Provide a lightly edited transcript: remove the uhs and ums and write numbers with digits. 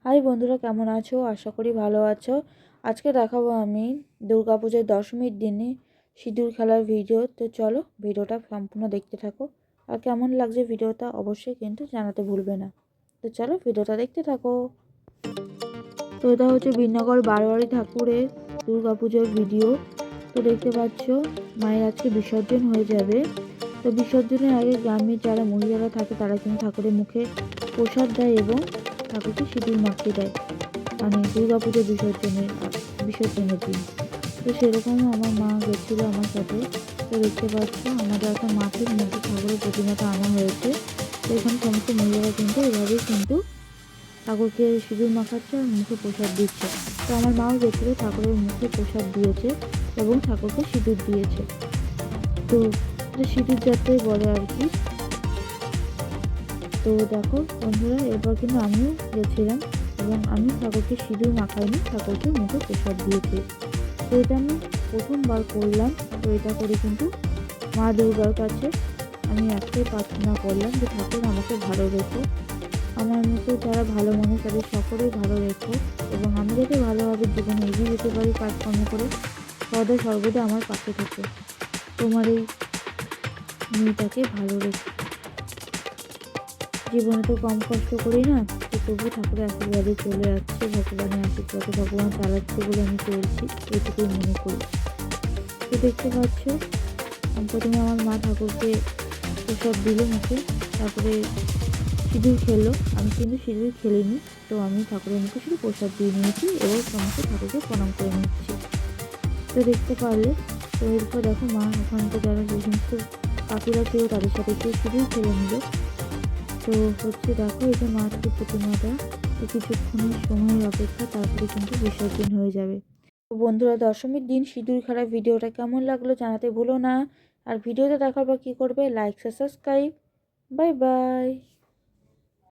High বন্ধুরা, কেমন আছো? আশা করি ভালো আছো। আজকে দেখাবো আমি দুর্গাপূজার দশমীর দিনে সিঁদুর খেলার ভিডিও। তো চলো ভিডিওটা সম্পূর্ণ দেখতে থাকো। আর কেমন লাগছে ভিডিওটা অবশ্যই কিন্তু জানাতে ভুলবে না। তো চলো ভিডিওটা দেখতে থাকো। তো এটা হচ্ছে বিনগর বারোয়ারি ঠাকুরের দুর্গাপুজোর ভিডিও। তো দেখতে পাচ্ছ মায়ের আজকে বিসর্জন হয়ে যাবে। তো বিসর্জনের আগে গ্রামের যারা মহিলারা থাকে তারা কিন্তু ঠাকুরের মুখে প্রসাদ দেয় এবং ঠাকুরকে সিঁদুর মাখিয়ে দেয়, মানে দুর্গাপুজোর বিসর্জনের দিন। তো সেরকম আমার মা গেছিলো আমার সাথে। তো দেখতে পাচ্ছ আমাদের একটা মাঠের মধ্যে ঠাকুরের প্রতিমাটা আনা হয়েছে। তো এখানে সমস্ত মহিলারা কিন্তু এভাবেই কিন্তু ঠাকুরকে সিঁদুর মাখাচ্ছে আর মুখে প্রসাদ দিচ্ছে। তো আমার মাও গেছিলো, ঠাকুরের মুখে প্রসাদ দিয়েছে এবং ঠাকুরকে সিঁদুর দিয়েছে। তো সিঁদুর যাত্রাই বলে আর কি। তো দেখো বন্ধুরা, এরপর কিন্তু আমিও গেছিলাম এবং আমি ঠাকুরকে সিঁদুর মাখাইনি, ঠাকুরকে মুখে প্রসাদ দিয়েছি। তো এটা আমি প্রথমবার করলাম। তো এটা করে কিন্তু মা দুর্গার কাছে আমি একটাই প্রার্থনা করলাম যে ঠাকুর আমাকে ভালো রেখো, আমার মতো যারা ভালো মানুষ তাদের সকলেই ভালো রেখো এবং আমি যাতে ভালোভাবে জীবনে এগিয়ে যেতে পারি কাজকর্ম করে, সদা সর্বদা আমার পাশে থেকো, তোমার এই মেয়েটাকে ভালো রেখো। জীবনে তো কম কষ্ট করি না, তো তবু ঠাকুরের আশীর্বাদে চলে যাচ্ছে, ভগবানের আশীর্বাদে ভগবান চালাচ্ছে বলে আমি চলছি, এটুকুই মনে করি। তো দেখতে পাচ্ছ প্রথমে আমার মা ঠাকুরকে প্রসাদ দিল মুখে, তারপরে সিঁদুর খেলো। আমি কিন্তু সিঁদুর খেলিনি, তো আমি ঠাকুরের মুখে শুধু প্রসাদ দিয়ে নিয়েছি এবং সমস্ত ঠাকুরকে প্রণাম করে নিচ্ছি। তো দেখতে পারলে। তো এরপর দেখো মা ওখানকার যারা যে সমস্ত কাকুরা ছিল তাদের সাথে একটু সিঁদুর খেলে নিল। তো হচ্ছে দেখো এই যে মাটির প্রতিমাটা, তো কিছুক্ষণের সময়ের অপেক্ষা, তারপরে কিন্তু বিসর্জন হয়ে যাবে। তো বন্ধুরা, দশমীর দিন সিঁদুর খেলার ভিডিওটা কেমন লাগলো জানাতে ভুলো না। আর ভিডিওটা দেখার পর কী করবে? Like, subscribe. Bye bye.